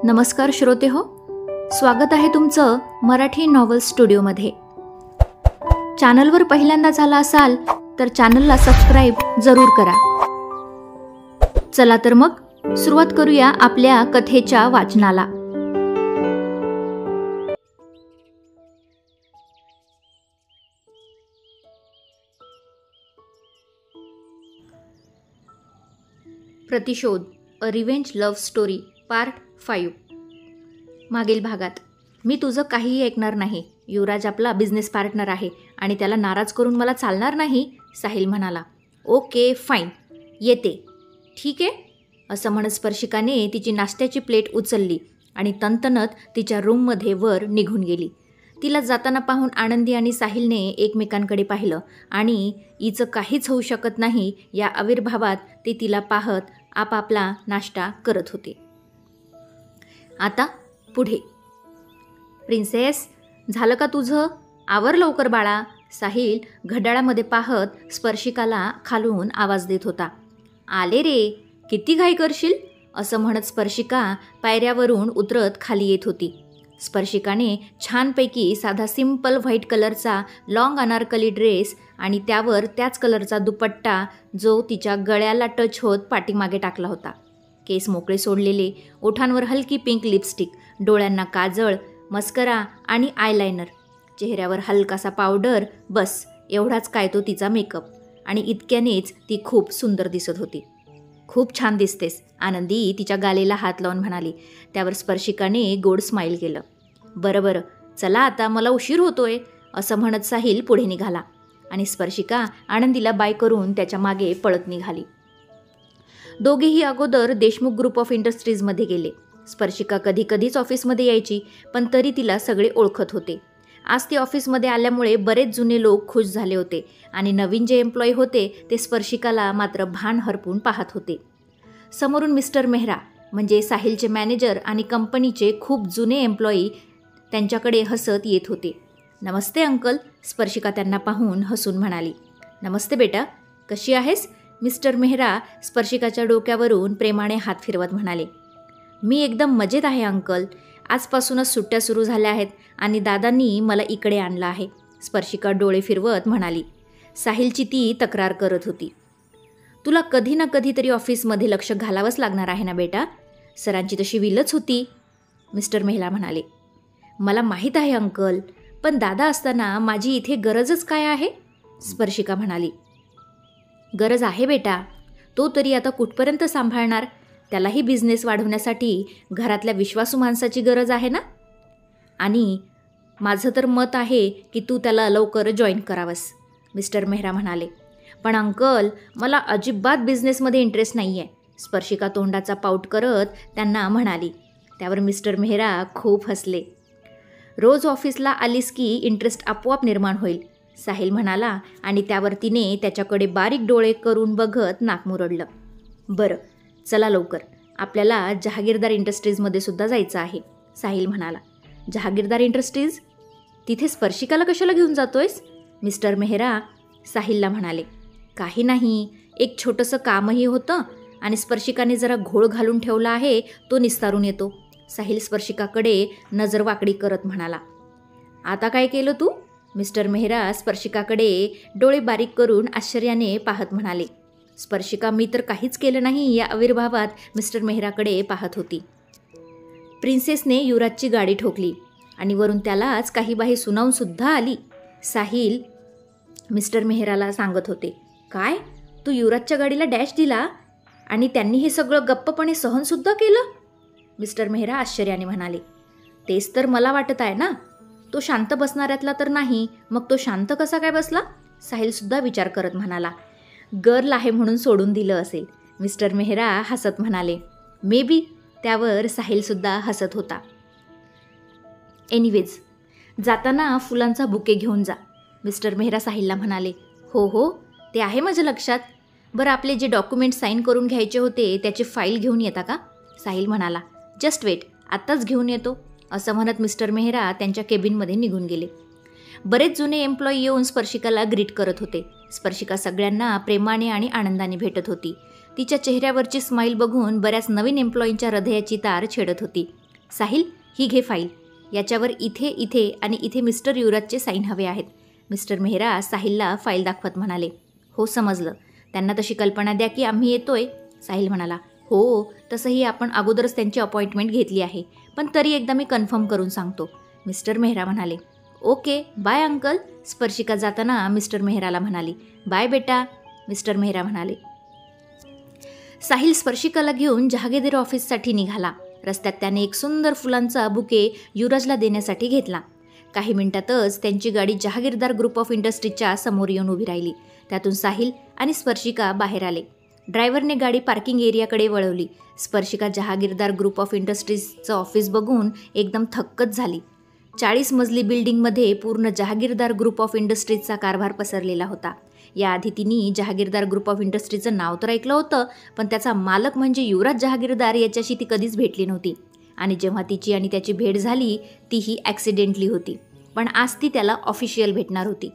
नमस्कार श्रोते हो, स्वागत आहे तुमचं मराठी नॉव्हल स्टुडिओमध्ये. चॅनलवर पहिल्यांदा झाला असाल तर चॅनलला सबस्क्राईब जरूर करा. चला तर मग सुरुवात करूया आपल्या कथेच्या वाचनाला. प्रतिशोध, अ रिव्हेंज लव्ह स्टोरी, पार्ट 5. मागील भागात. मी तुझं काहीही ऐकणार नाही. युवराज आपला बिझनेस पार्टनर आहे आणि त्याला नाराज करून मला चालणार नाही, साहिल म्हणाला. ओके फाईन, येते. ठीक आहे, असं म्हणत स्पर्शिकाने तिची नाश्त्याची प्लेट उचलली आणि तनतनत तिच्या रूममध्ये वर निघून गेली. तिला जाताना पाहून आनंदी आणि साहिलने एकमेकांकडे पाहिलं आणि हिचं काहीच होऊ शकत नाही या आविर्भावात ते तिला पाहत आपापला नाश्ता करत होते. आता पुढे. प्रिन्सेस, झालं का तुझं? आवर लवकर बाळा, साहिल घड्याळामध्ये पाहत स्पर्शिकाला खालून आवाज देत होता. आले रे, किती घाई करशील, असं म्हणत स्पर्शिका पायऱ्यावरून उतरत खाली येत होती. स्पर्शिकाने छानपैकी साधा सिंपल व्हाईट कलरचा लॉंग अनारकली ड्रेस आणि त्यावर त्याच कलरचा दुपट्टा जो तिच्या गळ्याला टच होत पाठीमागे टाकला होता. केस मोकळे सोडलेले, ओठांवर हलकी पिंक लिपस्टिक, डोळ्यांना काजळ, मस्करा आणि आयलायनर, चेहऱ्यावर हलकासा पावडर, बस एवढाच काय तो तिचा मेकअप. आणि इतक्यानेच ती खूप सुंदर दिसत होती. खूप छान दिसतेस, आनंदी तिच्या गालेला हात लावून म्हणाली. त्यावर स्पर्शिकाने गोड स्माईल केलं. बरं बरं, चला आता, मला उशीर होतोय, असं म्हणत साहिल पुढे निघाला आणि स्पर्शिका आनंदीला बाय करून त्याच्या मागे पळत निघाली. दोघेही अगोदर देशमुख ग्रुप ऑफ इंडस्ट्रीजमध्ये गेले. स्पर्शिका कधी कधीच ऑफिसमध्ये यायची, पण तरी तिला सगळे ओळखत होते. आज ती ऑफिसमध्ये आल्यामुळे बरेच जुने लोक खुश झाले होते आणि नवीन जे एम्प्लॉई होते ते स्पर्शिकाला मात्र भान हरपून पाहत होते. समोरून मिस्टर मेहरा म्हणजे साहिलचे मॅनेजर आणि कंपनीचे खूप जुने एम्प्लॉई त्यांच्याकडे हसत येत होते. नमस्ते अंकल, स्पर्शिका त्यांना पाहून हसून म्हणाली. नमस्ते बेटा, कशी आहेस, मिस्टर मेहरा स्पर्शिकाच्या डोक्यावरून प्रेमाने हात फिरवत म्हणाले. मी एकदम मजेत आहे अंकल, आजपासूनच सुट्ट्या सुरू झाल्या आहेत आणि दादांनी मला इकडे आणलं आहे, स्पर्शिका डोळे फिरवत म्हणाली. साहिलची ती तक्रार करत होती. तुला कधी ना कधीतरी ऑफिसमध्ये लक्ष घालावंच लागणार आहे ना बेटा, सरांची तशी विलच होती, मिस्टर मेहरा म्हणाले. मला माहीत आहे अंकल, पण दादा असताना माझी इथे गरजच काय आहे, स्पर्शिका म्हणाली. गरज आहे बेटा, तो तरी आता कुठपर्यंत सांभाळणार, त्यालाही बिझनेस वाढवण्यासाठी घरातल्या विश्वासू माणसाची गरज आहे ना. आणि माझं तर मत आहे की तू त्याला लवकर जॉईन करावंस, मिस्टर मेहरा म्हणाले. पण अंकल, मला अजिबात बिझनेसमध्ये इंटरेस्ट नाही आहे, स्पर्शिका तोंडाचा पाऊट करत त्यांना म्हणाली. त्यावर मिस्टर मेहरा खूप हसले. रोज ऑफिसला आलीस की इंटरेस्ट आपोआप निर्माण होईल, साहिल म्हणाला आणि त्यावर तिने त्याच्याकडे बारीक डोळे करून बघत नाक मुरडलं. बरं, चला लवकर, आपल्याला जहागीरदार इंडस्ट्रीजमध्ये सुद्धा जायचं आहे, साहिल म्हणाला. जहागीरदार इंडस्ट्रीज? तिथे स्पर्शिकाला कशाला घेऊन जातोयस, मिस्टर मेहरा साहिलला म्हणाले. काही नाही, एक छोटंसं कामही होतं आणि स्पर्शिकाने जरा घोळ घालून ठेवला आहे, तो निस्तारून येतो, साहिल स्पर्शिकाकडे नजर वाकडी करत म्हणाला. आता काय केलं तू, मिस्टर मेहरा स्पर्शिकाकडे डोळे बारीक करून आश्चर्याने पाहत म्हणाले. स्पर्शिका मी तर काहीच केलं नाही या आविर्भावात मिस्टर मेहराकडे पाहत होती. प्रिन्सेसने युवराजची गाडी ठोकली आणि वरून त्यालाच काही बाही सुनावून सुद्धा आली, साहिल मिस्टर मेहराला सांगत होते. काय, तू युवराजच्या गाडीला डॅश दिला आणि त्यांनी हे सगळं गप्पपणे सहनसुद्धा केलं, मिस्टर मेहरा आश्चर्याने म्हणाले. तेच तर मला वाटत आहे ना, तो शांत बसणाऱ्यातला तर नाही, मग तो शांत कसा काय बसला, साहिलसुद्धा विचार करत म्हणाला. गर्ल आहे म्हणून सोडून दिलं असेल, मिस्टर मेहरा हसत म्हणाले. मे बी, त्यावर साहिलसुद्धा हसत होता. एनिवेज, जाताना फुलांचा बुके घेऊन जा, मिस्टर मेहरा साहिलला म्हणाले. हो हो, ते आहे माझ्या लक्षात. बरं, आपले जे डॉक्युमेंट साईन करून घ्यायचे होते त्याची फाईल घेऊन येता का, साहिल म्हणाला. जस्ट वेट, आत्ताच घेऊन येतो, असं म्हणत मिस्टर मेहरा त्यांच्या केबिनमध्ये निघून गेले. बरेच जुने एम्प्लॉई येऊन स्पर्शिकाला ग्रीट करत होते. स्पर्शिका सगळ्यांना प्रेमाने आणि आनंदाने भेटत होती. तिच्या चेहऱ्यावरची स्माईल बघून बऱ्याच नवीन एम्प्लॉईंच्या हृदयाची तार छेडत होती. साहिल, ही घे फाईल. याच्यावर इथे इथे आणि इथे मिस्टर युवराजचे साईन हवे आहेत. मिस्टर मेहरा साहिलला फाईल दाखवत म्हणाले. हो, समजलं. त्यांना तशी कल्पना द्या की आम्ही येतोय. साहिल म्हणाला, हो, तसंही आपण अगोदरच त्यांची अपॉइंटमेंट घेतली आहे, पण तरी एकदा मी कन्फर्म करून सांगतो. मिस्टर मेहरा म्हणाले. Okay, bye uncle. स्पर्शिका जाताना मिस्टर मेहराला म्हणाली. बाय बेटा. मिस्टर मेहरा म्हणाले. साहिल स्पर्शिकाला घेऊन जहागीरदार ऑफिससाठी निघाला. रस्त्यात त्याने एक सुंदर फुलांचा बुके युवराजला देण्यासाठी घेतला. काही मिनिटातच त्यांची गाडी जहागीरदार ग्रुप ऑफ इंडस्ट्रीजच्या समोर येऊन उभी राहिली. त्यातून साहिल आणि स्पर्शिका बाहेर आले. ड्रायव्हरने गाडी पार्किंग एरियाकडे वळवली. स्पर्शिका जहागीरदार ग्रुप ऑफ इंडस्ट्रीजचं ऑफिस बघून एकदम थक्कच झाली. 40 मजली बिल्डिंगमध्ये पूर्ण जहागीरदार ग्रुप ऑफ इंडस्ट्रीजचा कारभार पसरलेला होता. याआधी तिने जहागीरदार ग्रुप ऑफ इंडस्ट्रीजचं नाव तर ऐकलं होतं, पण त्याचा मालक म्हणजे युवराज जहागीरदार याच्याशी ती कधीच भेटली नव्हती. आणि जेव्हा तिची आणि त्याची भेट झाली तीही ॲक्सिडेंटली होती, पण आज ती त्याला ऑफिशियल भेटणार होती.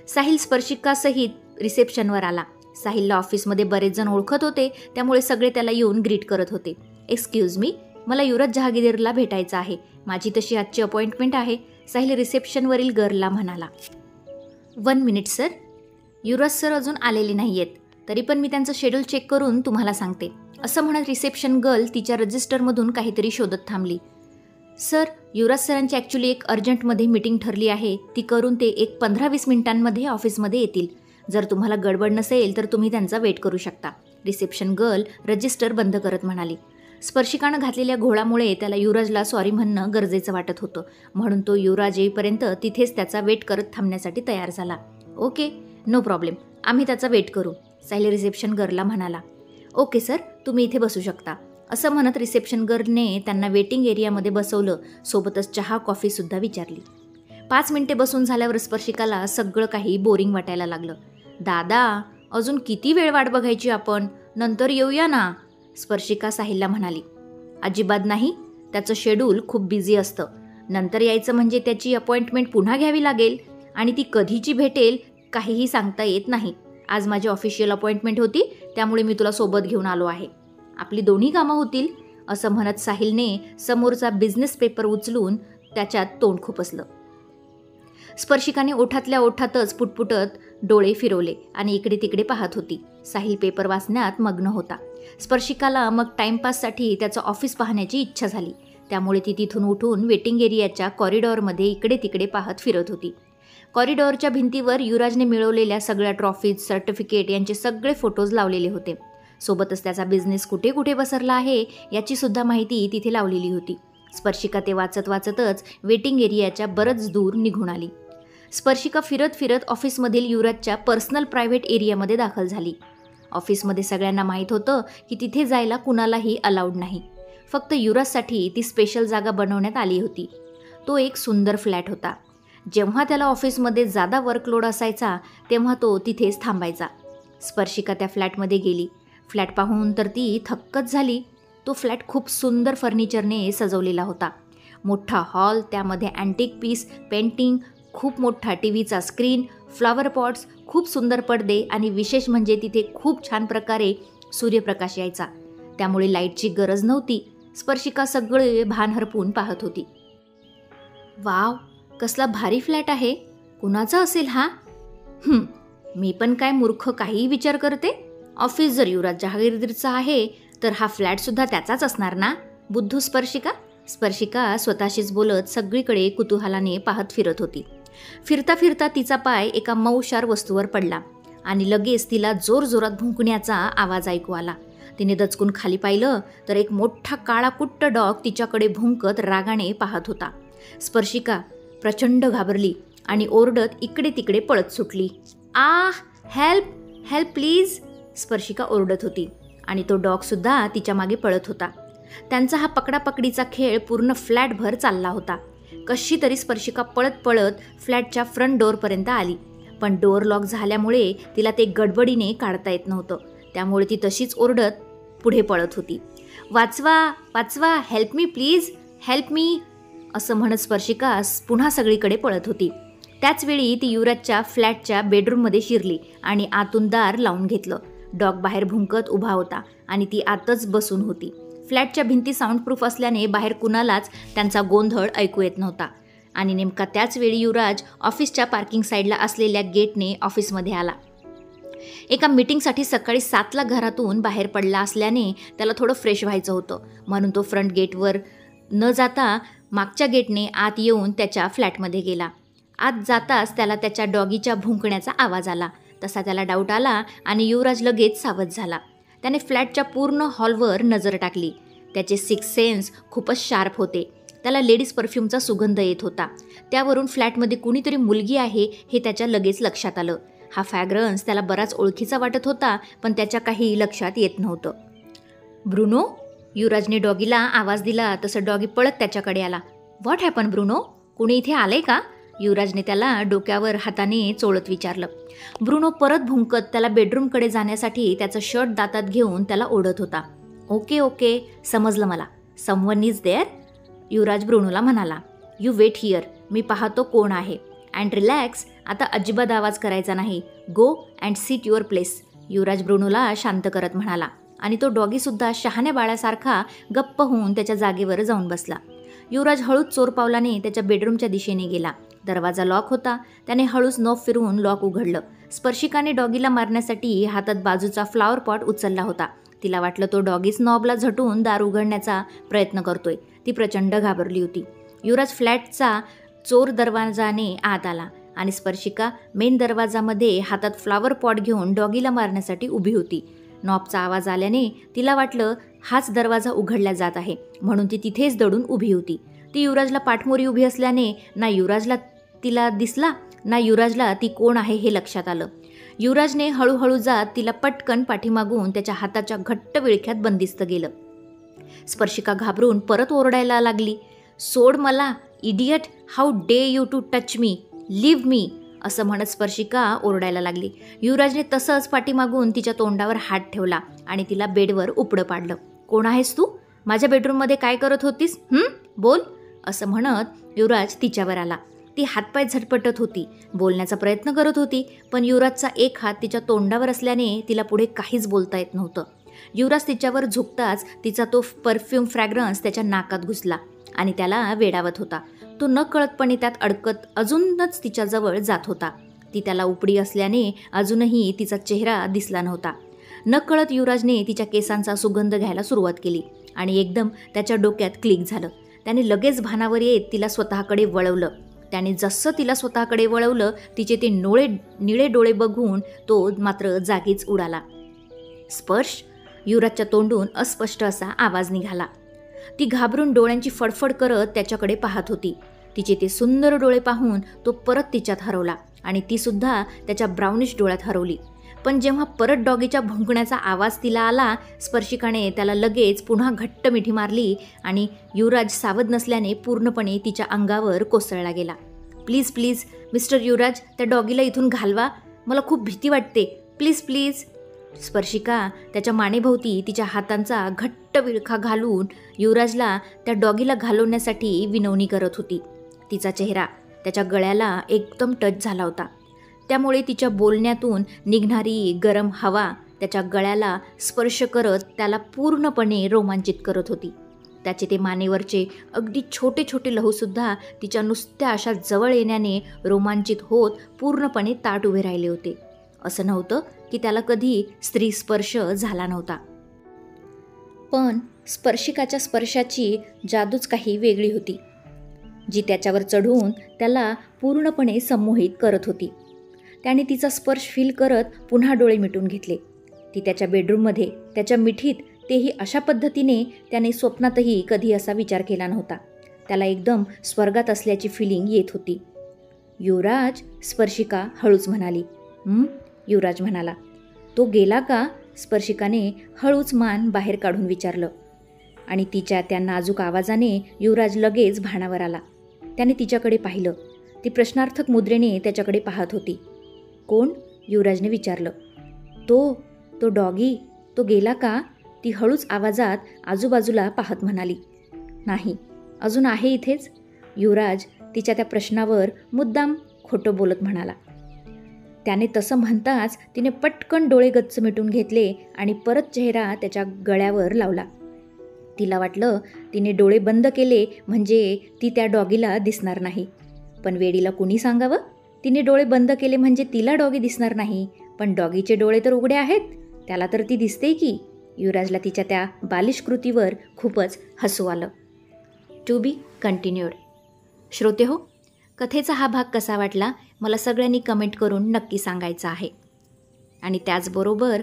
साहिल स्पर्शिकासहित रिसेप्शनवर आला. साहिलला ऑफिसमध्ये बरेच जण ओळखत होते, त्यामुळे सगळे त्याला येऊन ग्रीट करत होते. एक्सक्यूज मी, मला युवराज जहागीरला भेटायचं आहे. माझी तशी आजची अपॉइंटमेंट आहे. साहिल रिसेप्शनवरील गर्लला म्हणाला. 1 मिनिट सर. युवराज सर अजून आलेले नाही आहेत, तरी पण मी त्यांचं शेड्यूल चेक करून तुम्हाला सांगते. असं म्हणत रिसेप्शन गर्ल तिच्या रजिस्टरमधून काहीतरी शोधत थांबली. सर, युवराज सरांची ॲक्च्युली एक अर्जंटमध्ये मीटिंग ठरली आहे. ती करून ते एक 15-20 मिनिटांमध्ये ऑफिसमध्ये येतील. जर तुम्हाला गडबड नसेल तर तुम्ही त्यांचा वेट करू शकता. रिसेप्शन गर्ल रजिस्टर बंद करत म्हणाली. स्पर्शिकानं घातलेल्या घोळामुळे त्याला युवराजला सॉरी म्हणणं गरजेचं वाटत होतं, म्हणून तो युवराज येईपर्यंत तिथेच त्याचा वेट करत थांबण्यासाठी तयार झाला. ओके, नो प्रॉब्लेम, आम्ही त्याचा वेट करू. साहिल रिसेप्शन गर्लला म्हणाला. ओके सर, तुम्ही इथे बसू शकता. असं म्हणत रिसेप्शन गर्लने त्यांना वेटिंग एरियामध्ये बसवलं. सोबतच चहा कॉफीसुद्धा विचारली. 5 मिनिटे बसून झाल्यावर स्पर्शिकाला सगळं काही बोरिंग वाटायला लागलं. दादा, अजून किती वेळ वाट बघायची आपण? नंतर येऊया ना. स्पर्शिका साहिलला म्हणाली. अजिबात नाही, त्याचं शेड्यूल खूप बिझी असतं. नंतर यायचं म्हणजे त्याची अपॉइंटमेंट पुन्हा घ्यावी लागेल आणि ती कधीची भेटेल काहीही सांगता येत नाही. आज माझी ऑफिशियल अपॉइंटमेंट होती, त्यामुळे मी तुला सोबत घेऊन आलो आहे. आपली दोन्ही कामं होतील. असं म्हणत साहिलने समोरचा बिझनेस पेपर उचलून त्याच्यात तोंड खुपसलं. स्पर्शिकाने ओठातल्या ओठातच पुटपुटत डोळे फिरवले आणि इकडे तिकडे पाहत होती. साहिल पेपर वाचण्यात मग्न होता. स्पर्शिकाला मग टाइमपाससाठी त्याचं ऑफिस पाहण्याची इच्छा झाली, त्यामुळे ती तिथून उठून वेटिंग एरियाच्या कॉरिडॉरमध्ये इकडे तिकडे पाहत फिरत होती. कॉरिडॉरच्या भिंतीवर युवराजने मिळवलेल्या सगळ्या ट्रॉफीज, सर्टिफिकेट यांचे सगळे फोटोज लावलेले होते. सोबतच त्याचा बिझनेस कुठे कुठे पसरला आहे याची सुद्धा माहिती तिथे लावलेली होती. स्पर्शिका ते वाचत वाचतच वेटिंग एरियाच्या बरंच दूर निघून आली. स्पर्शिका फिरत फिरत ऑफिसमधील युवराजच्या पर्सनल प्रायव्हेट एरियामध्ये दाखल झाली. ऑफिसमध्ये सगळ्यांना माहीत होतं की तिथे जायला कुणालाही अलाउड नाही. फक्त युवराजसाठी ती स्पेशल जागा बनवण्यात आली होती. तो एक सुंदर फ्लॅट होता. जेव्हा त्याला ऑफिसमध्ये जादा वर्कलोड असायचा तेव्हा तो तिथेच थांबायचा. स्पर्शिका त्या फ्लॅटमध्ये गेली. फ्लॅट पाहून तर ती थक्कच झाली. तो फ्लॅट खूप सुंदर फर्निचरने सजवलेला होता. मोठा हॉल, त्यामध्ये अँटिक पीस, पेंटिंग, खूप मोठा टीव्हीचा स्क्रीन, फ्लॉवर पॉट्स, खूप सुंदर पडदे आणि विशेष म्हणजे तिथे खूप छान प्रकारे सूर्यप्रकाश यायचा, त्यामुळे लाईटची गरज नव्हती. स्पर्शिका सगळे भान हरपून पाहत होती. वाव, कसला भारी फ्लॅट आहे. कुणाचा असेल हा? मी पण काय मूर्ख काहीही विचार करते. ऑफिस जर युवराज जहागीरदारचा आहे तर हा फ्लॅटसुद्धा त्याचाच असणार ना. बुद्धू स्पर्शिका. स्पर्शिका स्वतःशीच बोलत सगळीकडे कुतूहलाने पाहत फिरत होती. फिरता फिरता तिचा पाय एका मऊशार वस्तूवर पडला आणि लगेच तिला जोरजोरात भुंकण्याचा आवाज ऐकू आला. तिने दचकून खाली पाहिलं तर एक मोठा काळा कुट्ट डॉग तिच्याकडे भुंकत रागाने पाहत होता. स्पर्शिका प्रचंड घाबरली आणि ओरडत इकडे तिकडे पळत सुटली. Help, help please. स्पर्शिका ओरडत होती आणि तो डॉगसुद्धा तिच्या मागे पळत होता. त्यांचा हा पकडापकडीचा खेळ पूर्ण फ्लॅटभर चालला होता. कशी तरी स्पर्शिका पळत पळत फ्लॅटच्या फ्रंट डोअरपर्यंत आली, पण डोअर लॉक झाल्यामुळे तिला ते गडबडीने काढता येत नव्हतं. त्यामुळे ती तशीच ओरडत पुढे पळत होती. वाचवा, वाचवा, help me please, help me, असं म्हणत स्पर्शिका पुन्हा सगळीकडे पळत होती. त्याचवेळी ती युवराजच्या फ्लॅटच्या बेडरूममध्ये शिरली आणि आतून दार लावून घेतलं. डॉग बाहेर भुंकत उभा होता आणि ती आतच बसून होती. फ्लॅटच्या भिंती साऊंडप्रूफ असल्याने बाहेर कुणालाच त्यांचा गोंधळ ऐकू येत नव्हता. आणि नेमका त्याच वेळी युवराज ऑफिसच्या पार्किंग साईडला असलेल्या गेटने ऑफिसमध्ये आला. एका मीटिंगसाठी सकाळी 7ला घरातून बाहेर पडला असल्याने त्याला थोडं फ्रेश व्हायचं होतं, म्हणून तो फ्रंट गेटवर न जाता मागच्या गेटने आत येऊन त्याच्या फ्लॅटमध्ये गेला. आत जाताच त्याला त्याच्या डॉगीच्या भुंकण्याचा आवाज आला. तसा त्याला डाऊट आला आणि युवराज लगेच सावध झाला. त्याने फ्लॅटच्या पूर्ण हॉलवर नजर टाकली. त्याचे 6 सेन्स खूपच शार्प होते. त्याला लेडीज परफ्यूमचा सुगंध येत होता. त्यावरून फ्लॅटमध्ये कुणीतरी मुलगी आहे हे त्याच्या लगेच लक्षात आलं. हा फ्रॅग्रन्स त्याला बराच ओळखीचा वाटत होता, पण त्याच्या काही लक्षात येत नव्हतं. ब्रुनो, युवराजने डॉगीला आवाज दिला तसं डॉगी पळत त्याच्याकडे आला. What happen Bruno? कुणी इथे आलंय का? युवराजने त्याला डोक्यावर हाताने चोळत विचारलं. ब्रुनो परत भुंकत त्याला बेडरूमकडे जाण्यासाठी त्याचं शर्ट दातात घेऊन त्याला ओढत होता. ओके ओके, समजलं मला. Someone is there? युवराज ब्रुनोला म्हणाला. यू वेट हिअर, मी पाहतो कोण आहे. अँड रिलॅक्स, आता अजिबात आवाज करायचा नाही. Go and seat your place. Yuvraj ब्रुनोला शांत करत म्हणाला आणि तो डॉगीसुद्धा शहाण्या बाळासारखा गप्प होऊन त्याच्या जागेवर जाऊन बसला. युवराज हळूच चोर पावलाने त्याच्या बेडरूमच्या दिशेने गेला. दरवाजा लॉक होता. त्याने हळूच नॉब फिरवून लॉक उघडलं. स्पर्शिकाने डॉगीला मारण्यासाठी हातात बाजूचा फ्लॉवर पॉट उचलला होता. तिला वाटलं तो डॉगीच नॉबला झटून दार उघडण्याचा प्रयत्न करतोय. ती प्रचंड घाबरली होती. युवराज फ्लॅटचा चोर दरवाजाने आत आला आणि स्पर्शिका मेन दरवाजामध्ये हातात फ्लॉवर पॉट घेऊन डॉगीला मारण्यासाठी उभी होती. नॉबचा आवाज आल्याने तिला वाटलं हाच दरवाजा उघडला जात आहे, म्हणून ती तिथेच दडून उभी होती. ती युवराजला पाठमोरी उभी असल्याने ना युवराजला तिला दिसला ना युवराजला ती कोण आहे हे लक्षात आलं. युवराजने हळूहळू जात तिला पटकन पाठीमागून त्याच्या हाताच्या घट्ट विळख्यात बंदिस्त केलं. स्पर्शिका घाबरून परत ओरडायला लागली. सोड मला, idiot, how dare you to touch me, leave me, असं म्हणत स्पर्शिका ओरडायला लागली. युवराजने तसंच पाठीमागून तिच्या तोंडावर हात ठेवला आणि तिला बेडवर उपडं पाडलं. कोण आहेस तू? माझ्या बेडरूममध्ये काय करत होतीस? बोल, असं म्हणत युवराज तिच्यावर आला. ती हातपाय झटपटत होती, बोलण्याचा प्रयत्न करत होती, पण युवराजचा एक हात तिच्या तोंडावर असल्याने तिला पुढे काहीच बोलता येत नव्हतं. युवराज तिच्यावर झुकताच तिचा तो परफ्यूम फ्रॅग्रन्स त्याच्या नाकात घुसला आणि त्याला वेडावत होता. तो न कळतपणे त्यात अडकत अजूनच तिच्याजवळ जात होता. ती त्याला उपडी असल्याने अजूनही तिचा चेहरा दिसला नव्हता. न कळत युवराजने तिच्या केसांचा सुगंध घ्यायला सुरुवात केली आणि एकदम त्याच्या डोक्यात क्लिक झालं. त्याने लगेच भानावर येत तिला स्वतःकडे वळवलं. त्याने जसं तिला स्वतःकडे वळवलं, तिचे ते निळे डोळे बघून तो मात्र जागीच उडाला. स्पर्श, युवराजच्या तोंडून अस्पष्ट असा आवाज निघाला. ती घाबरून डोळ्यांची फडफड करत त्याच्याकडे पाहत होती. तिचे ते सुंदर डोळे पाहून तो परत तिच्यात हरवला आणि ती सुद्धा त्याच्या ब्राउनिश डोळ्यात हरवली. पण जेव्हा परत डॉगीच्या भुंकण्याचा आवाज तिला आला, स्पर्शिकाने त्याला लगेच पुन्हा घट्ट मिठी मारली आणि युवराज सावध नसल्याने पूर्णपणे तिच्या अंगावर कोसळला गेला. प्लीज प्लीज मिस्टर युवराज, त्या डॉगीला इथून घालवा, मला खूप भीती वाटते, प्लीज प्लीज. स्पर्शिका त्याच्या मानेभोवती तिच्या हातांचा घट्ट विळखा घालून युवराजला त्या डॉगीला घालवण्यासाठी विनवणी करत होती. तिचा चेहरा त्याच्या गळ्याला एकदम टच झाला होता. त्यामुळे तिच्या बोलण्यातून निघणारी गरम हवा त्याच्या गळ्याला स्पर्श करत त्याला पूर्णपणे रोमांचित करत होती. त्याचे ते मानेवरचे अगदी छोटे छोटे लहूसुद्धा तिच्या नुसत्या अशा जवळ येण्याने रोमांचित होत पूर्णपणे ताट उभे राहिले होते. असं नव्हतं की त्याला कधी स्त्री स्पर्श झाला नव्हता, पण स्पर्शिकाच्या स्पर्शाची जादूच काही वेगळी होती, जी त्याच्यावर चढून त्याला पूर्णपणे संमोहित करत होती. त्याने तिचा स्पर्श फील करत पुन्हा डोळे मिटून घेतले. ती त्याच्या बेडरूममध्ये, त्याच्या मिठीत, तेही अशा पद्धतीने त्याने स्वप्नातही कधी असा विचार केला नव्हता. त्याला एकदम स्वर्गात असल्याची फिलिंग येत होती. युवराज, स्पर्शिका हळूच म्हणाली. युवराज म्हणाला. तो गेला का? स्पर्शिकाने हळूच मान बाहेर काढून विचारलं आणि तिच्या त्या नाजूक आवाजाने युवराज लगेच भानावर आला. त्याने तिच्याकडे पाहिलं. ती प्रश्नार्थक मुद्रेने त्याच्याकडे पाहत होती. कोण? युवराजने विचारलं. तो डॉगी, तो गेला का? ती हळूच आवाजात आजूबाजूला पाहत म्हणाली. नाही, अजून आहे इथेच. युवराज तिच्या त्या प्रश्नावर मुद्दाम खोटं बोलत म्हणाला. त्याने तसं म्हणताच तिने पटकन डोळे गच्च मिटून घेतले आणि परत चेहरा त्याच्या गळ्यावर लावला. तिला वाटलं तिने डोळे बंद केले म्हणजे ती त्या डॉगीला दिसणार नाही. पण वेडीला कुणी सांगावं? तिने डोळे बंद केले म्हणजे तिला डॉगी दिसणार नाही, पण डॉगीचे डोळे तर उघडे आहेत, त्याला तर ती दिसते की. युवराजला तिच्या त्या बालिश कृतीवर खूपच हसू आलं. To be continued. श्रोते हो, कथेचा हा भाग कसा वाटला मला सगळ्यांनी कमेंट करून नक्की सांगायचं आहे. आणि त्याचबरोबर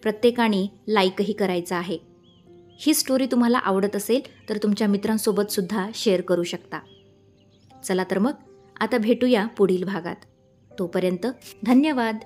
प्रत्येकाने लाईकही करायचं आहे. ही स्टोरी तुम्हाला आवडत असेल तर तुमच्या मित्रांसोबतसुद्धा शेअर करू शकता. चला तर मग आता भेटूया पुढील भागात. तोपर्यंत धन्यवाद.